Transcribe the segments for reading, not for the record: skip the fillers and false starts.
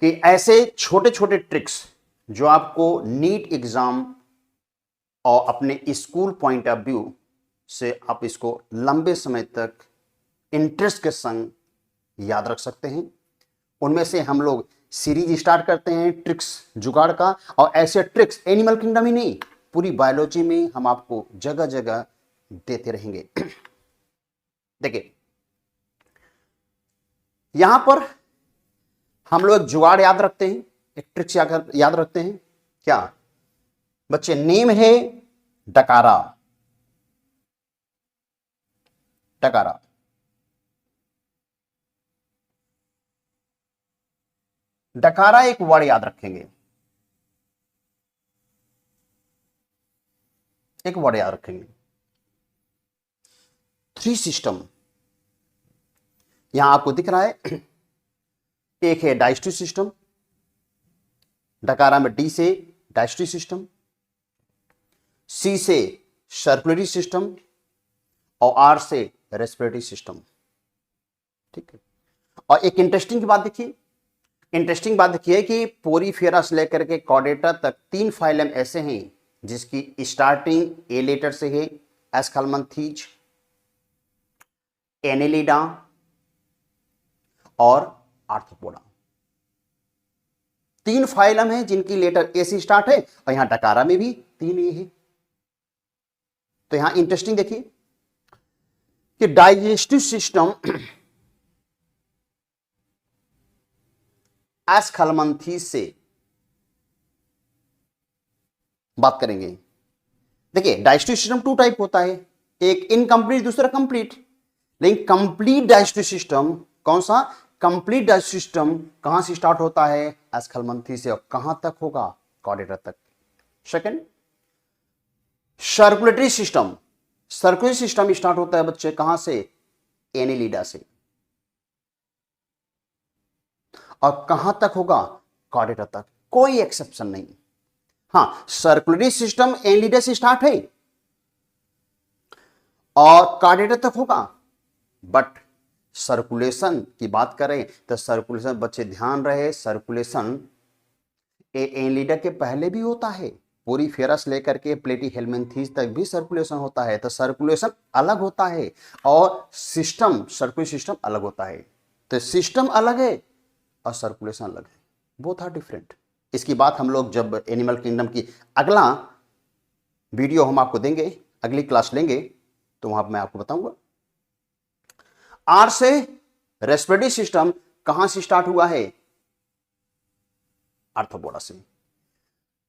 कि ऐसे छोटे छोटे ट्रिक्स जो आपको नीट एग्जाम और अपने स्कूल पॉइंट ऑफ व्यू से आप इसको लंबे समय तक इंटरेस्ट के संग याद रख सकते हैं, उनमें से हम लोग सीरीज स्टार्ट करते हैं ट्रिक्स जुगाड़ का। और ऐसे ट्रिक्स एनिमल किंगडम ही नहीं, पूरी बायोलॉजी में हम आपको जगह जगह देते रहेंगे। देखिए यहां पर हम लोग जुगाड़ याद रखते हैं, एक ट्रिक्स याद रखते हैं। क्या बच्चे? नेम है डकारा। डकारा डकारा एक वर्ड याद रखेंगे, एक वर्ड याद रखेंगे। थ्री सिस्टम यहां आपको दिख रहा है। एक है डाइजेस्टिव सिस्टम, डकारा में डी से डाइजेस्टिव सिस्टम, सी से सर्कुलेटरी सिस्टम और आर से रेस्पिरेटरी सिस्टम। ठीक है। और एक इंटरेस्टिंग बात देखिए, इंटरेस्टिंग बात देखिए कि पोरीफेरा से लेकर के कॉर्डेटा तक 3 फाइलम ऐसे हैं जिसकी स्टार्टिंग ए लेटर से है, एस्कल्मंथीज, एनेलिडा और आर्थ्रोपोडा। 3 फाइलम है जिनकी लेटर ए से स्टार्ट है और यहां डकारा में भी 3 ए है। तो यहां इंटरेस्टिंग देखिए कि डाइजेस्टिव सिस्टम एस्कल्मंथीज से बात करेंगे। देखिए डाइजेस्टिव सिस्टम 2 टाइप होता है, एक इनकम्प्लीट दूसरा कंप्लीट। लेकिन कंप्लीट डाइजेस्टिव सिस्टम कौन सा? कंप्लीट डाइजेस्टिव सिस्टम कहां से स्टार्ट होता है? एस्कल्मंथीज से। और कहां तक होगा? कॉर्डेटा तक। Second circulatory system, circulatory system start होता है बच्चे कहां से? एनेलिडा से। और कहां तक होगा? कॉर्डेटा तक। कोई एक्सेप्शन नहीं। हां, सर्कुलेटरी सिस्टम एनेलिडा से स्टार्ट है और कॉर्डेटा तक होगा, बट सर्कुलेशन की बात करें तो सर्कुलेशन बच्चे ध्यान रहे, सर्कुलेशन एनेलिडा के पहले भी होता है। पोरीफेरस लेकर के प्लेटीहेल्मिन्थीज तक भी सर्कुलेशन होता है। तो सर्कुलेशन अलग होता है और सिस्टम, सर्कुलेटरी सिस्टम अलग होता है। तो सिस्टम अलग है और सर्कुलेशन अलग है, बोथ आर डिफरेंट। इसकी बात हम लोग जब एनिमल किंगडम की अगला वीडियो हम आपको देंगे, अगली क्लास लेंगे, तो वहां मैं आपको बताऊंगा। आर से रेस्पिरेटरी सिस्टम कहां से स्टार्ट हुआ है? आर्थ्रोपोडा से।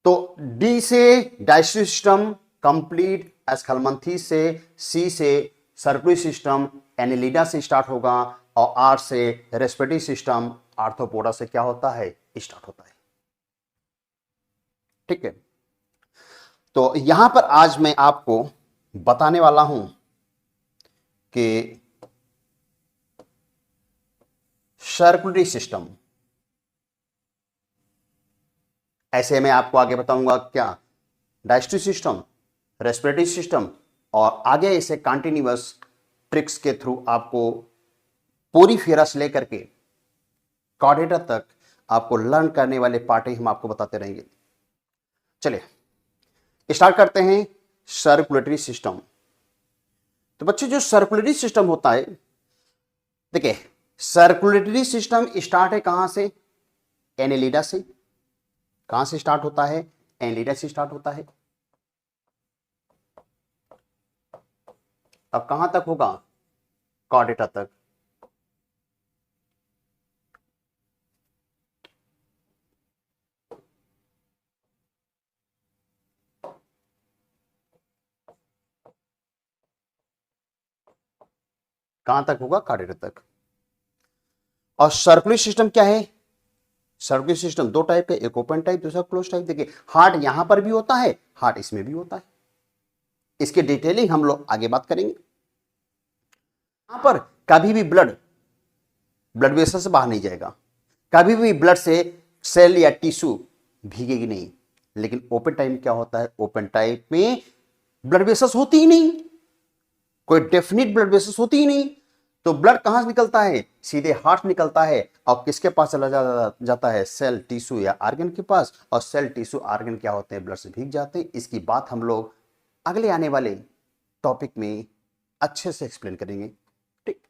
तो डी से डाइजेस्टिव सिस्टम कंप्लीट एस्कल्मंथीज से, सी से सर्कुलेटरी सिस्टम एनेलिडा से स्टार्ट होगा और आर से रेस्पिरेटरी सिस्टम आर्थ्रोपोडा से क्या होता है? स्टार्ट होता है। ठीक है। तो यहां पर आज मैं आपको बताने वाला हूं कि सर्कुलेटरी सिस्टम, ऐसे मैं आपको आगे बताऊंगा क्या डाइजेस्टिव सिस्टम, रेस्पिरेटरी सिस्टम, और आगे इसे कंटिन्यूअस ट्रिक्स के थ्रू आपको पोरीफेरा से लेकर के कॉर्डेटा तक आपको लर्न करने वाले पार्ट हम आपको बताते रहेंगे। चलिए स्टार्ट करते हैं सर्कुलेटरी सिस्टम। तो बच्चे जो सर्कुलेटरी सिस्टम होता है, देखिए सर्कुलेटरी सिस्टम स्टार्ट है कहां से? एनेलिडा से। कहां से स्टार्ट होता है? एनेलिडा से स्टार्ट होता है। अब कहां तक होगा? कॉर्डेटा तक। कहां तक होगा? कॉर्डेटा तक। और सर्कुलेटरी सिस्टम क्या है? सर्कुलेटरी सिस्टम 2 टाइप के, एक ओपन टाइप दूसरा क्लोज टाइप। देखिए हार्ट यहां पर भी होता है, हार्ट इसमें भी होता है। इसके डिटेलिंग हम लोग आगे बात करेंगे। यहां पर कभी भी ब्लड वेसल से बाहर नहीं जाएगा, कभी भी ब्लड से सेल या टिश्यू भीगेगी नहीं। लेकिन ओपन टाइप में क्या होता है? ओपन टाइप में ब्लड वेसल्स होती ही नहीं, कोई डेफिनेट ब्लड वेसल्स होती ही नहीं। तो ब्लड कहां से निकलता है? सीधे हार्ट निकलता है और किसके पास चला जाता है? सेल, टिश्यू या आर्गन के पास। और सेल, टिश्यू, आर्गन क्या होते हैं? ब्लड से भीग जाते हैं। इसकी बात हम लोग अगले आने वाले टॉपिक में अच्छे से एक्सप्लेन करेंगे। ठीक,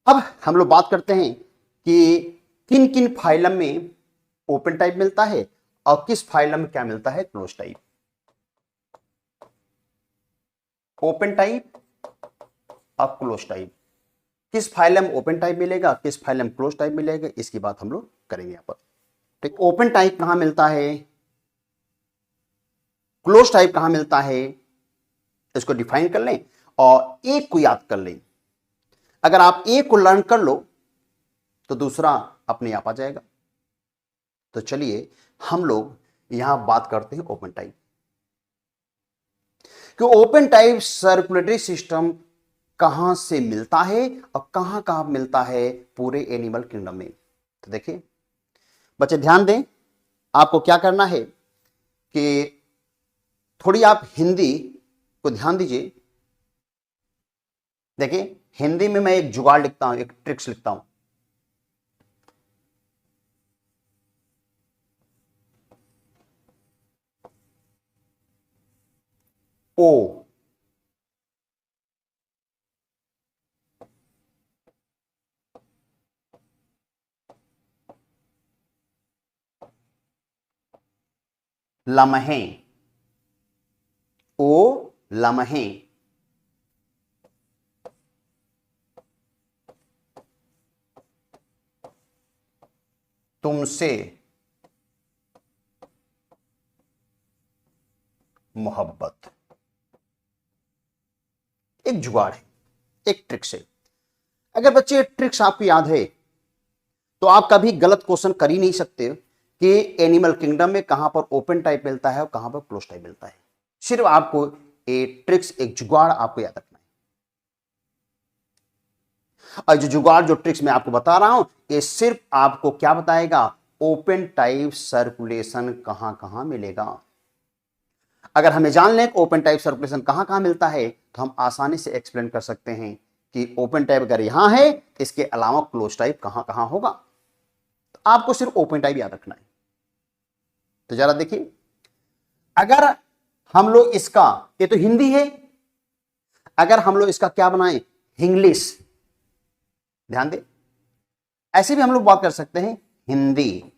अब हम लोग बात करते हैं कि किन किन फाइलम में ओपन टाइप मिलता है और किस फाइलम में क्या मिलता है? Close type. ओपन टाइप और क्लोज टाइप, किस फाइलम ओपन टाइप मिलेगा, किस फाइलम क्लोज टाइप मिलेगा, इसकी बात हम लोग करेंगे यहां पर। ठीक, ओपन टाइप कहां मिलता है, क्लोज टाइप कहां मिलता है, इसको डिफाइन कर लें और एक को याद कर लें। अगर आप एक को लर्न कर लो तो दूसरा अपने आप आ जाएगा। तो चलिए हम लोग यहां बात करते हैं ओपन टाइप। कि ओपन टाइप सर्कुलेटरी सिस्टम कहां से मिलता है और कहां कहां मिलता है पूरे एनिमल किंगडम में। तो देखिए बच्चे ध्यान दें, आपको क्या करना है कि थोड़ी आप हिंदी को ध्यान दीजिए। देखिए हिंदी में मैं एक जुगाड़ लिखता हूं, एक ट्रिक्स लिखता हूं। ओ लम्हे, ओ लम्हे, तुमसे मोहब्बत। एक जुगाड़ है, एक ट्रिक्स है। अगर बच्चे ट्रिक्स आपको याद है तो आप कभी गलत क्वेश्चन कर ही नहीं सकते कि एनिमल किंगडम में कहां पर ओपन टाइप मिलता है और कहां पर क्लोज टाइप मिलता है। सिर्फ आपको एक ट्रिक्स, एक जुगाड़ आपको याद रखना है। और जो जुगाड़, जो ट्रिक्स मैं आपको बता रहा हूं, ये सिर्फ आपको क्या बताएगा? ओपन टाइप सर्कुलेशन कहां कहां मिलेगा। अगर हमें जान लें कि ओपन टाइप सर्कुलेशन कहां कहां मिलता है तो हम आसानी से एक्सप्लेन कर सकते हैं कि ओपन टाइप अगर यहां है, इसके अलावा क्लोज टाइप कहां कहां होगा। तो आपको सिर्फ ओपन टाइप याद रखना है। तो जरा देखिए, अगर हम लोग इसका, ये तो हिंदी है, अगर हम लोग इसका क्या बनाएं? इंग्लिश। ध्यान दें, ऐसे भी हम लोग बात कर सकते हैं हिंदी।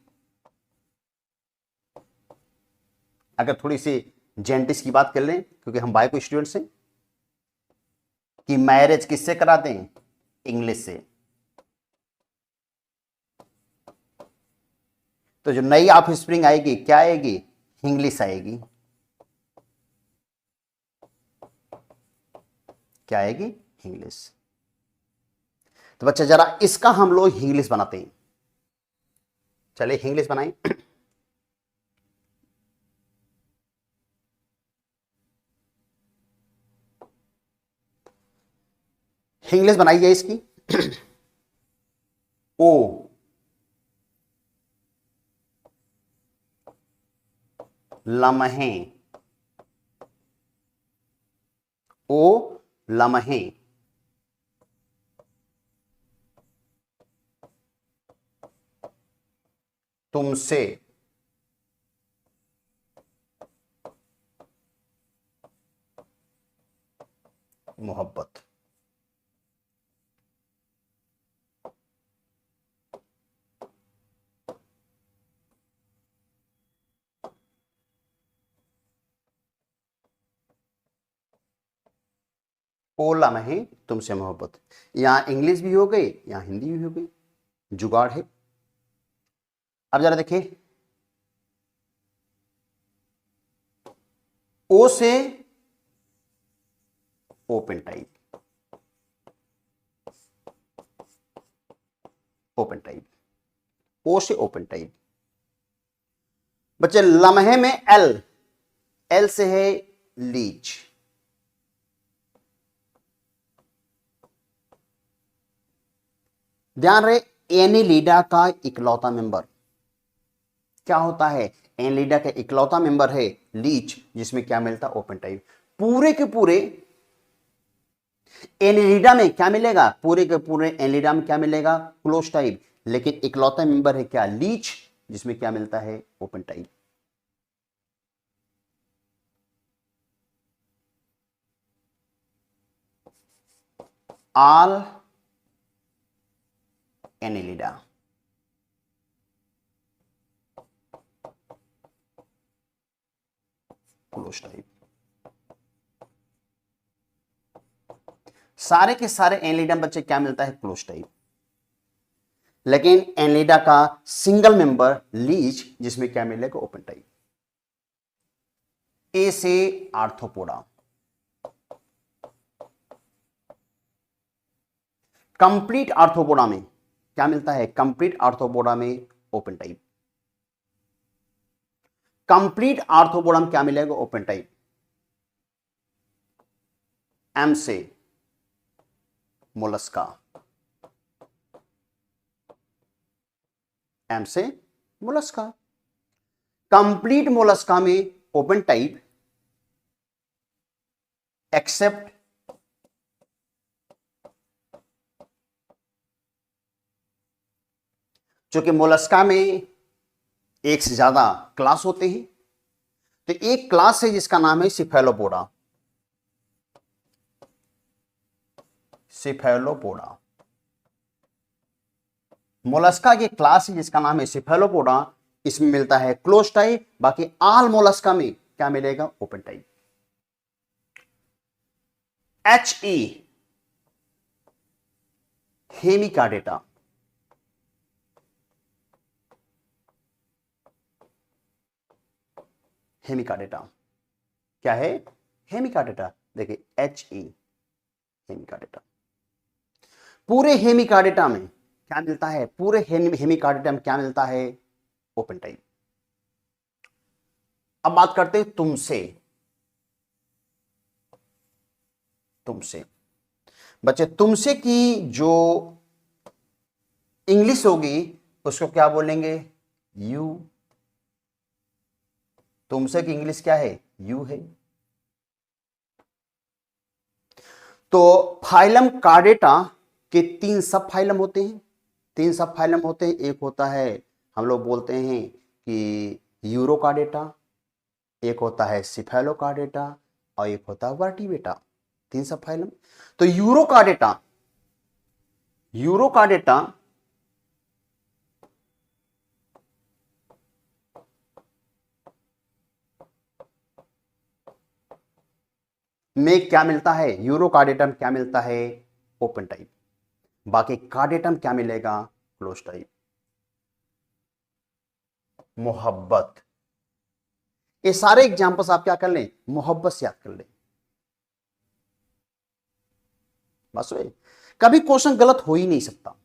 अगर थोड़ी सी जेंटिस की बात कर लें, क्योंकि हम बायो स्टूडेंट्स हैं, कि मैरिज किससे कराते हैं? इंग्लिश से। तो जो नई ऑफ स्प्रिंग आएगी क्या आएगी? इंग्लिश आएगी। क्या आएगी? इंग्लिश। तो बच्चा जरा इसका हम लोग इंग्लिश बनाते हैं। चलिए इंग्लिश बनाएं। इंग्लिश बनाइए इसकी। ओ लम्हे, ओ लम्हे, तुमसे मोहब्बत। ओ लम्हे, तुमसे मोहब्बत। यहां इंग्लिश भी हो गई, यहां हिंदी भी हो गई। जुगाड़ है। अब जरा देखिए, ओ से ओपन टाइप, ओपन टाइप, ओ से ओपन टाइप। बच्चे लम्हे में एल, एल से है लीच। ध्यान रहे, एनिलिडा का इकलौता मेंबर क्या होता है? एनिलिडा का इकलौता मेंबर है लीच, जिसमें क्या मिलता है? Open type. पूरे के पूरे एनिलिडा में क्या मिलेगा, पूरे के पूरे एनिलिडा में क्या मिलेगा, क्लोज टाइप। लेकिन इकलौता मेंबर है क्या, लीच, जिसमें क्या मिलता है, open type. All Annelida close type. सारे के सारे एनिलिडा बच्चे क्या मिलता है, क्लोज टाइप। लेकिन एनिलिडा का सिंगल मेंबर लीच, जिसमें क्या मिलेगा, ओपन टाइप। ए से आर्थ्रोपोडा, कंप्लीट आर्थ्रोपोडा में क्या मिलता है, कंप्लीट आर्थ्रोपोडा में ओपन टाइप। कंप्लीट आर्थ्रोपोडा में क्या मिलेगा, ओपन टाइप। एम से मोलस्का, एम से मोलस्का, कंप्लीट मोलस्का में ओपन टाइप, एक्सेप्ट चूंकि मोलस्का में एक से ज्यादा क्लास होते हैं, तो एक क्लास है जिसका नाम है सिफेलोपोडा, सिफेलोपोडा। मोलस्का की क्लास है जिसका नाम है सिफेलोपोडा, इसमें मिलता है क्लोज टाइप। बाकी ऑल मोलस्का में क्या मिलेगा, open type. H E Hemichordata, Hemichordata क्या है, हेमिकार्डेटा। देखिए एच ई हेमिकार्डेटा, पूरे हेमिकार्डेटा में क्या मिलता है, पूरे हेमिकार्डेटा में क्या मिलता है, ओपन टाइप। अब बात करते हैं तुमसे, तुमसे बच्चे, तुमसे की जो इंग्लिश होगी उसको क्या बोलेंगे, यू। तुमसे की इंग्लिश क्या है, यू है। तो फाइलम कार्डेटा के तीन सब फाइलम होते हैं, तीन सब फाइलम होते हैं। एक होता है, हम लोग बोलते हैं कि यूरोकार्डेटा, एक होता है सिफेलोकार्डेटा, और एक होता है वर्टिब्रेटा, तीन सब फाइलम। तो यूरोकार्डेटा, यूरोकार्डेटा में क्या मिलता है, यूरोकार्डेटम क्या मिलता है, ओपन टाइप। बाकी कार्डेटम क्या मिलेगा, क्लोज टाइप। मोहब्बत, ये सारे एग्जांपल्स आप क्या कर लें, मोहब्बत से याद कर लें, बस वे। कभी क्वेश्चन गलत हो ही नहीं सकता,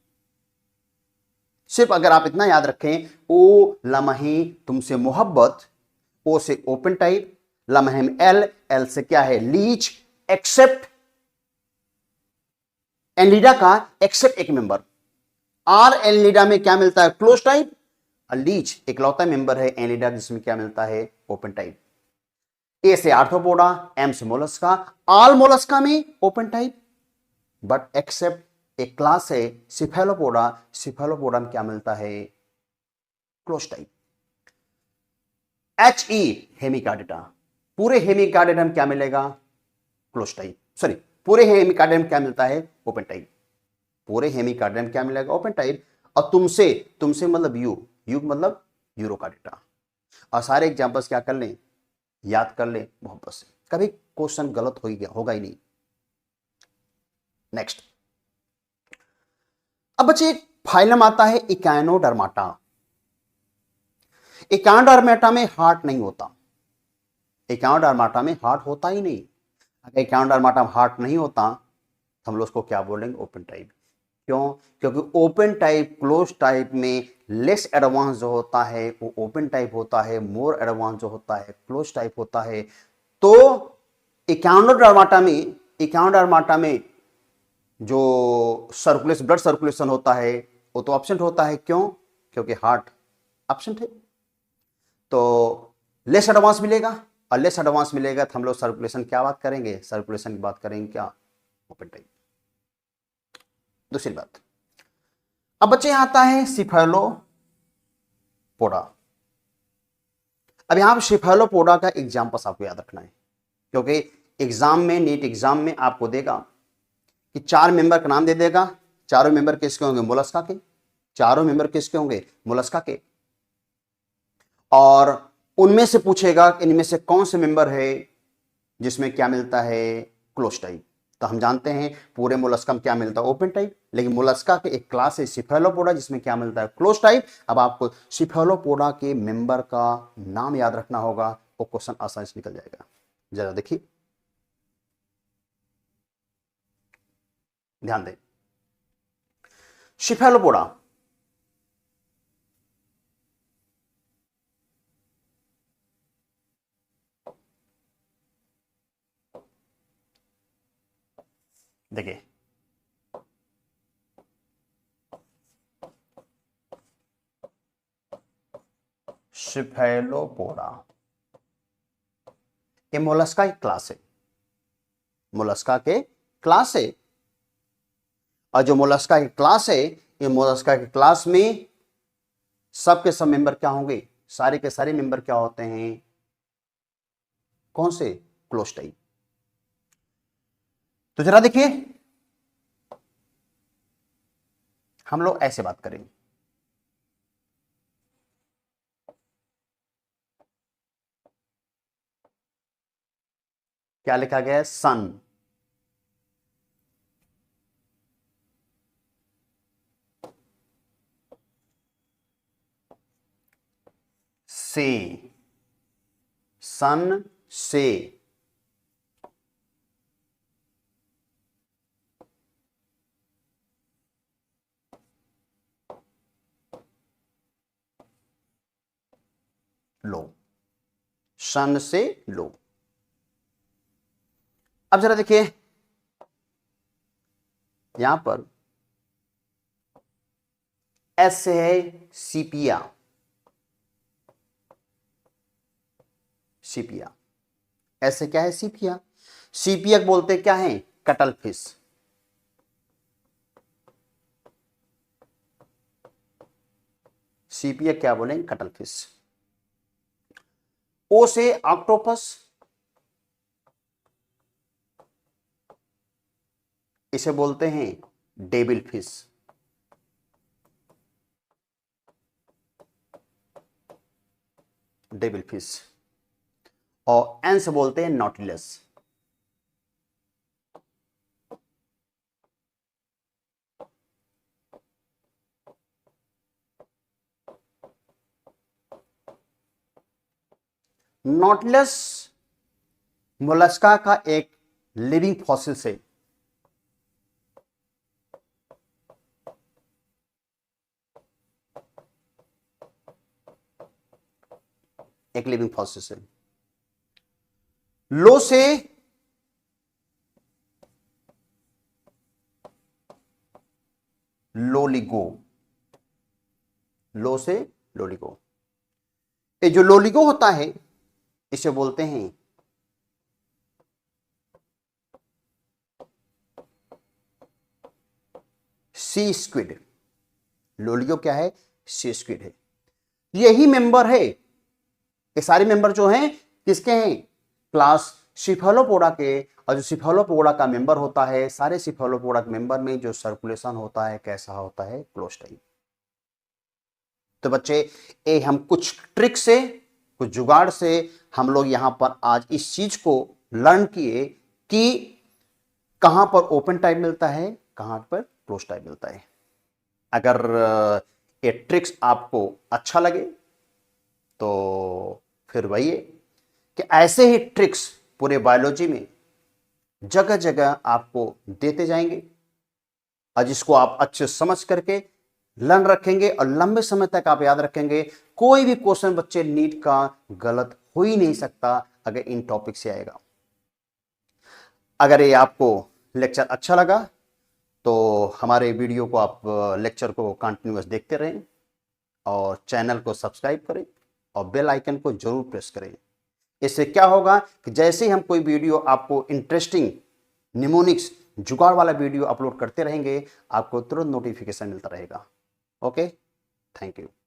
सिर्फ अगर आप इतना याद रखें, ओ लम्हे तुमसे मोहब्बत, ओ से ओपन टाइप, लम्हे में एल, एल से क्या है, लीच, एक्सेप्ट एनलिडा का एक्सेप्ट एक मेंबर, आर एनलिडा में क्या मिलता है, क्लोज टाइप। लीच इकलौता मेंबर है एनलिडा जिसमें क्या मिलता है, ओपन टाइप। ए से आर्थ्रोपोडा, एम से मोलस्का, ऑल मोलस्का में ओपन टाइप, बट एक्सेप्ट एक क्लास है सिफेलोपोडा, सिफेलोपोडा में क्या मिलता है, close type. H E Hemichordata, पूरे हेमिकार्डेटा में क्या मिलेगा, क्लोज टाइप। सॉरी, पूरे हेमिकार्डेटा में क्या मिलता है, ओपन टाइप। पूरे हेमिकार्डेटा में क्या मिलेगा, ओपन टाइप। और तुमसे, तुमसे मतलब यू, यू मतलब यूरोकार्डेटा। और सारे एग्जांपल्स क्या कर लें, याद कर लें मोहब्बत से, कभी क्वेश्चन गलत हो गया होगा ही नहीं। नेक्स्ट, अब बच्चे एक फाइलम आता है इकाइनोडर्माटा। इकाइनोडर्माटा में हार्ट नहीं होता, इकाइनोडर्माटा में हार्ट होता ही नहीं। अगर इकाइनोडर्माटा में हार्ट नहीं होता तो हम लोग उसको क्या बोलेंगे, ओपन टाइप। क्यों, क्योंकि ओपन टाइप क्लोज टाइप में लेस एडवांस जो होता है वो ओपन टाइप होता है, मोर एडवांस जो होता है क्लोज टाइप होता है। तो इकाइनोडर्माटा में, इकाइनोडर्माटा में जो सर्कुलेशन, ब्लड सर्कुलेशन होता है वो तो एब्सेंट होता है। क्यों, क्योंकि हार्ट एब्सेंट है। तो लेस एडवांस मिलेगा, और लेस एडवांस मिलेगा तो हम लोग सर्कुलेशन क्या बात करेंगे, सर्कुलेशन की बात करेंगे क्या, ओपन टाइप। दूसरी बात, अब बच्चे यहां आता है सिफेलोपोडा। अब यहां पर सिफेलोपोडा का एग्जाम्पल आपको याद रखना है, क्योंकि एग्जाम में, नीट एग्जाम में आपको देगा कि 4 मेंबर का नाम दे देगा, चारों मेंबर किसके होंगे? मोलस्का के। चारों मेंबर किसके होंगे? मोलस्का के। और उनमें से पूछेगा इनमें से कौन से मेंबर है जिसमें क्या मिलता है? Close type. तो हम जानते हैं पूरे मोलस्का में क्या मिलता है? Open type. लेकिन मोलस्का के एक क्लास है सिफेलोपोडा जिसमें क्या मिलता है? Close type. अब आपको सिफेलोपोडा के मेंबर का नाम याद रखना होगा, वो क्वेश्चन आसानी से निकल जाएगा। जरा देखिए, ध्यान दें। सिफेलोपोडा देखिए, सिफेलोपोडा ये मोलस्का की क्लास है, मोलस्का के क्लास है। और जो मोलस्का की क्लास है, ये मोलस्का के क्लास में सबके सब मेंबर क्या होंगे? सारे के सारे मेंबर क्या होते हैं? कौन से? Close type. तो जरा देखिए, हम लोग ऐसे बात करेंगे। क्या लिखा गया है? सन। से, सन से। लो, सन से लो। अब जरा देखिए, यहां पर एस से है सीपिया। सीपिया, ऐसे क्या है? सीपिया। सीपिया बोलते क्या है? Cuttle fish. सीपिया क्या बोलेंगे? Cuttle fish. ओ से ऑक्टोपस, इसे बोलते हैं डेविल फिश। Devil fish. और एन से बोलते हैं नॉटिलस। नॉटिलस मोलस्का का एक लिविंग फॉसिल से। एक लिविंग फॉसिल से। लो से लोलिगो। लो से लोलिगो। ये जो लोलिगो होता है इसे बोलते हैं सी स्क्विड। लोलिगो क्या है? सी स्क्विड है। यही मेंबर है, ये सारे मेंबर जो हैं किसके हैं? क्लास सिफेलोपोडा के। और जो सिफेलोपोडा का मेंबर होता है, सारे सिफेलोपोडा के मेंबर में जो सर्कुलेशन होता है कैसा होता है? Close type. तो बच्चे, ये हम कुछ ट्रिक से, कुछ जुगाड़ से हम लोग यहां पर आज इस चीज को लर्न किए कि कहां पर ओपन टाइप मिलता है, कहां पर क्लोज टाइप मिलता है। अगर ये ट्रिक्स आपको अच्छा लगे तो फिर वही है कि ऐसे ही ट्रिक्स पूरे बायोलॉजी में जगह जगह आपको देते जाएंगे, और जिसको आप अच्छे समझ करके लर्न रखेंगे और लंबे समय तक आप याद रखेंगे। कोई भी क्वेश्चन बच्चे नीट का गलत हो ही नहीं सकता अगर इन टॉपिक से आएगा। अगर ये आपको लेक्चर अच्छा लगा तो हमारे वीडियो को आप लेक्चर को कंटिन्यूअस देखते रहें, और चैनल को सब्सक्राइब करें और बेल आइकन को जरूर प्रेस करें। इससे क्या होगा कि जैसे ही हम कोई वीडियो आपको इंटरेस्टिंग निमोनिक्स जुगाड़ वाला वीडियो अपलोड करते रहेंगे, आपको तुरंत नोटिफिकेशन मिलता रहेगा। Okay, thank you.